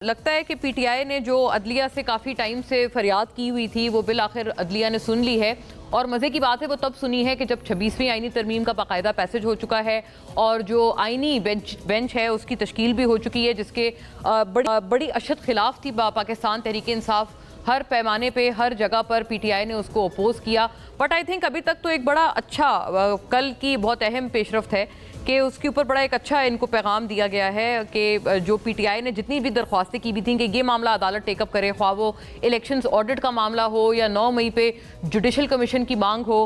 लगता है कि पीटीआई ने जो अदलिया से काफ़ी टाइम से फरियाद की हुई थी वो बिल आखिर अदलिया ने सुन ली है। और मज़े की बात है वो तब सुनी है कि जब 26वीं आईनी तरमीम का बाकायदा पैसेज हो चुका है और जो आईनी बेंच है उसकी तश्कील भी हो चुकी है, जिसके बड़ी अशद खिलाफ थी पाकिस्तान तहरीक इंसाफ। हर पैमाने पे हर जगह पर पीटीआई ने उसको अपोज किया। बट आई थिंक अभी तक तो एक बड़ा अच्छा कल की बहुत अहम पेशरफ्त है कि उसके ऊपर बड़ा एक अच्छा इनको पैगाम दिया गया है कि जो पीटीआई ने जितनी भी दरख्वास्तें की भी थी कि ये मामला अदालत टेकअप करे, ख्वाह वो इलेक्शंस ऑडिट का मामला हो या 9 मई पे जुडिशल कमीशन की मांग हो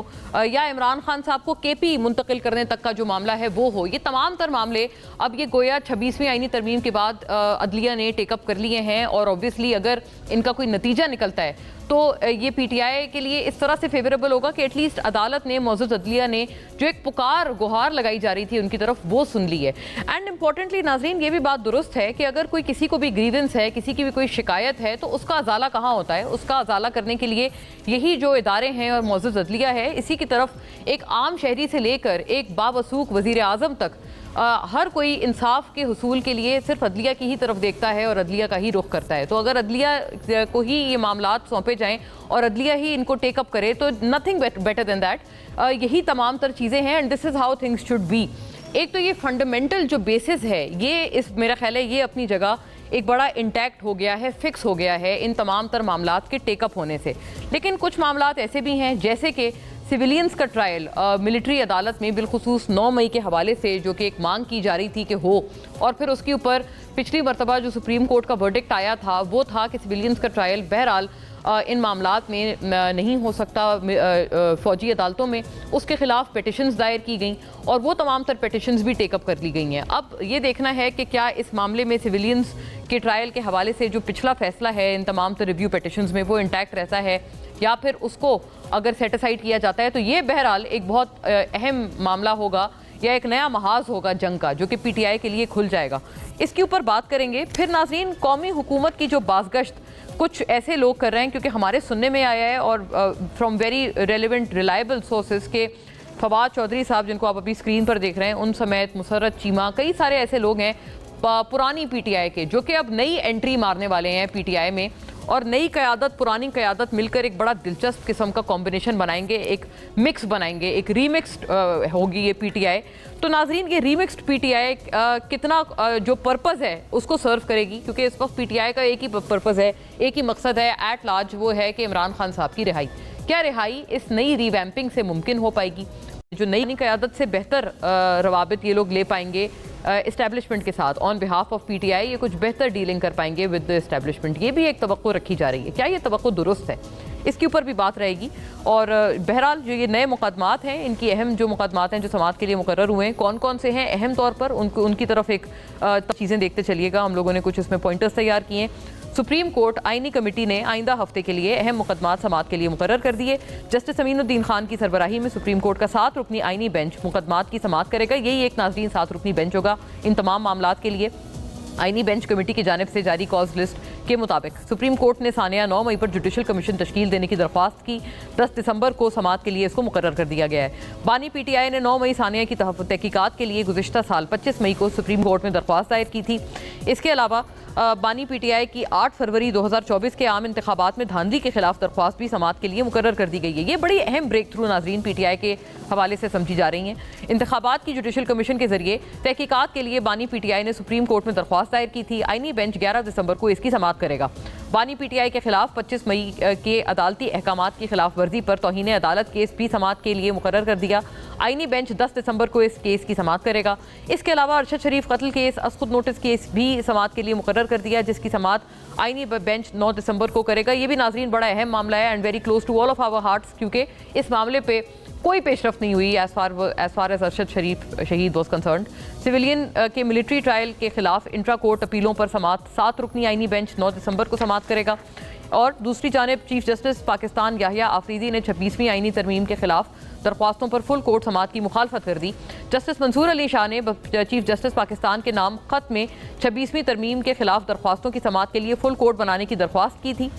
या इमरान खान साहब को केपी मुंतकिल करने तक का जो मामला है वो हो, ये तमाम तर मामले अब ये गोया 26वीं आईनी तरमीम के बाद अदलिया ने टेकअप कर लिए हैं। और ऑब्वियसली अगर इनका कोई नतीजा निकलता है तो ये पीटीआई के लिए इस तरह से फेवरेबल होगा कि एटलीस्ट अदालत ने मौजूद अदलिया ने जो एक पुकार गुहार लगाई जा रही थी उनकी तरफ वो सुन ली है। एंड इम्पॉर्टेंटली नाजरीन ये भी बात दुरुस्त है कि अगर कोई किसी को भी ग्रीवेंस है, किसी की भी कोई शिकायत है तो उसका अजाला कहाँ होता है? उसका अजाला करने के लिए यही जो इदारे हैं और मौजूद अदलिया है, इसी की तरफ एक आम शहरी से लेकर एक बावसूख वज़ीर आज़म तक हर कोई इंसाफ के हुसूल के लिए सिर्फ अदलिया की ही तरफ देखता है और अदलिया का ही रुख करता है। तो अगर अदलिया को ही ये मामलात सौंपे जाएं और अदलिया ही इनको टेकअप करे तो नथिंग बेटर देन दैट। यही तमाम तर चीज़ें हैं and this is how things should be. एक तो ये फंडामेंटल जो बेसिस है ये इस मेरा ख्याल है ये अपनी जगह एक बड़ा इंटैक्ट हो गया है, फिक्स हो गया है इन तमाम तर मामलात के टेकअप होने से। लेकिन कुछ मामलात ऐसे भी हैं जैसे कि सिविलियंस का ट्रायल मिलिट्री अदालत में बिलखुसूस 9 मई के हवाले से जो कि एक मांग की जा रही थी कि हो, और फिर उसके ऊपर पिछली मरतबा जो सुप्रीम कोर्ट का वर्डिक्ट आया था वो था कि सिविलियंस का ट्रायल बहरहाल इन मामलात में नहीं हो सकता फ़ौजी अदालतों में। उसके ख़िलाफ़ पिटिशन्स दायर की गई और वो तमाम तर पिटिशन्स भी टेकअप कर ली गई हैं। अब ये देखना है कि क्या इस मामले में सिविलियंस के ट्रायल के हवाले से जो पिछला फैसला है इन तमाम तर रिव्यू पिटिशन्स में वो इंटैक्ट रहता है या फिर उसको अगर सेटिसाइड किया जाता है तो ये बहरहाल एक बहुत अहम मामला होगा या एक नया महाज होगा जंग का जो कि पीटीआई के लिए खुल जाएगा। इसके ऊपर बात करेंगे। फिर नाज़रीन, कौमी हुकूमत की जो बाज़गश्त कुछ ऐसे लोग कर रहे हैं क्योंकि हमारे सुनने में आया है और from very relevant reliable sources के फवाद चौधरी साहब जिनको आप अभी स्क्रीन पर देख रहे हैं उन समेत मुसर्रत चीमा, कई सारे ऐसे लोग हैं पुरानी पीटीआई के जो कि अब नई एंट्री मारने वाले हैं पीटीआई में और नई क़यादत पुरानी क़यादत मिलकर एक बड़ा दिलचस्प किस्म का कॉम्बिनेशन बनाएंगे, एक मिक्स बनाएंगे, एक रीमिक्स्ड होगी ये पीटीआई। तो नाजरीन, ये रीमिक्स्ड पीटीआई कितना जो पर्पज़ है उसको सर्व करेगी, क्योंकि इस वक्त पीटीआई का एक ही पर्पज़ है, एक ही मकसद है एट लार्ज, वो है कि इमरान खान साहब की रिहाई। क्या रिहाई इस नई रिवैम्पिंग से मुमकिन हो पाएगी? जो नई क़यादत से बेहतर रवाबित ये लोग ले पाएंगे इस्टेब्लिशमेंट के साथ ऑन बिहाफ ऑफ पीटीआई, ये कुछ बेहतर डीलिंग कर पाएंगे विद द इस्टेब्लिशमेंट, ये भी एक तवक्को रखी जा रही है। क्या ये तवक्को दुरुस्त है? इसके ऊपर भी बात रहेगी। और बहरहाल जो ये नए मुकदमात हैं, इनकी अहम जो मुकदमात हैं जो समाअत के लिए मुकर्रर हुए हैं, कौन कौन से हैं अहम तौर पर उनकी तरफ एक चीज़ें देखते चलिएगा। हम लोगों ने कुछ इसमें पॉइंटर्स तैयार किए हैं। सुप्रीम कोर्ट आईनी कमेटी ने आइंदा हफ्ते के लिए अहम मुकदमात समाअत के लिए मुकर्रर कर दिए। जस्टिस अमीनुद्दीन खान की सरबराही में सुप्रीम कोर्ट का 7 रुकनी आईनी बेंच मुकदमात की समाअत करेगा। यही एक नाज़रीन 7 रुकनी बेंच होगा इन तमाम मामलात के लिए। आईनी बेंच कमेटी की जानिब से जारी कॉज लिस्ट के मुताबिक सुप्रीम कोर्ट ने सानिया 9 मई पर जुडिशल कमीशन तश्कील देने की दरख्वास्त की। 10 दिसंबर को समाअत के लिए इसको मुकर्रर कर दिया गया है। बानी पीटीआई ने 9 मई सानिया की तहकीकात के लिए गुज़िश्ता साल 25 मई को सुप्रीम कोर्ट में दरख्वास्त दायर की थी। इसके अलावा बानी पीटीआई की 8 फरवरी 2024 के आम इंतखाबात में धांधली के खिलाफ दरख्वास्त भी समाअत के लिए मुकर्रर कर दी गई है। ये बड़ी अहम ब्रेक थ्रू नाजरीन पीटीआई के हवाले से समझी जा रही हैं। इंतखाबात की जुडिशल कमीशन के जरिए तहकीकात के लिए बानी पीटीआई ने सुप्रीम कोर्ट में दरख्वास्त दायर की थी। आईनी बेंच 11 दिसंबर को इसकी समाअत करेगा। बानी पीटीआई के खिलाफ 25 मई के अदालती अहकामात की खिलाफ वर्जी पर तौहीन अदालत केस भी समाअत के लिए मुकर्रर कर दिया। आईनी बेंच 10 दिसंबर को इस केस की समाअत करेगा। इसके अलावा अरशद शरीफ कत्ल केस, असखुद नोटिस केस भी समाअत के लिए मुकर्रर कर दिया, जिसकी समाअत आईनी बेंच 9 दिसंबर को करेगा। ये भी नाजरीन बड़ा अहम मामला है and very close to all of our hearts, क्योंकि इस मामले पे कोई पेशरफ नहीं हुई as far as Arshad Sharif शहीद वॉज कंसर्न्ड। सिविलियन के मिलिट्री ट्रायल के खिलाफ इंट्रा कोर्ट अपीलों पर समाअत 7 रुकनी आईनी बेंच 9 दिसंबर को समाअत करेगा। और दूसरी जानिब चीफ जस्टिस पाकिस्तान याहिया आफरीदी ने 26वीं आईनी तरमीम के खिलाफ दरख्वास्तों पर फुल कोर्ट समाअत की मुखालफत कर दी। जस्टिस मंसूर अली शाह ने चीफ जस्टिस पाकिस्तान के नाम खत में 26वीं तरमीम के खिलाफ दरख्वास्तों की समाअत के लिए फुल कोर्ट बनाने की दरख्वास्त की थी।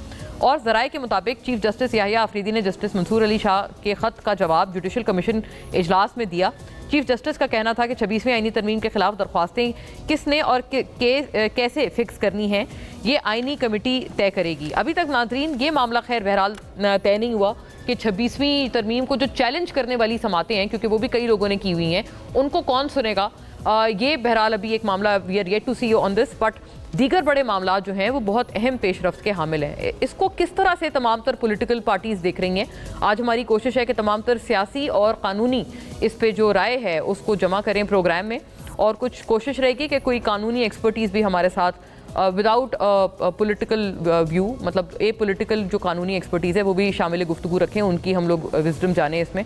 और ज़राए के मुताबिक चीफ जस्टिस याहिया अफरीदी ने जस्टिस मंसूर अली शाह के ख़त का जवाब जुडिशल कमीशन इजलास में दिया। चीफ जस्टिस का कहना था कि 26वीं आईनी तरमीम के खिलाफ दरख्वास्तें किसने और कैसे फिक्स करनी है ये आईनी कमेटी तय करेगी। अभी तक नाज़रीन ये मामला खैर बहरहाल तय नहीं हुआ कि 26वीं तरमीम को जो चैलेंज करने वाली समातें हैं, क्योंकि वो भी कई लोगों ने की हुई हैं, उनको कौन सुनेगा। ये बहरहाल अभी एक मामला we are yet to see on this, but दीगर बड़े मामला जो हैं वो बहुत अहम पेशरफ्त के हामिल हैं। इसको किस तरह से तमाम तर पॉलिटिकल पार्टीज़ देख रही हैं, आज हमारी कोशिश है कि तमाम तर सियासी और कानूनी इस पे जो राय है उसको जमा करें प्रोग्राम में, और कुछ कोशिश रहेगी कि कोई कानूनी एक्सपर्टीज़ भी हमारे साथ विदाउट पॉलिटिकल व्यू, मतलब ए पॉलिटिकल जो कानूनी एक्सपर्टीज़ है वो भी शामिल गुफ्तगू रखें, उनकी हम लोग विजडम जाने इसमें।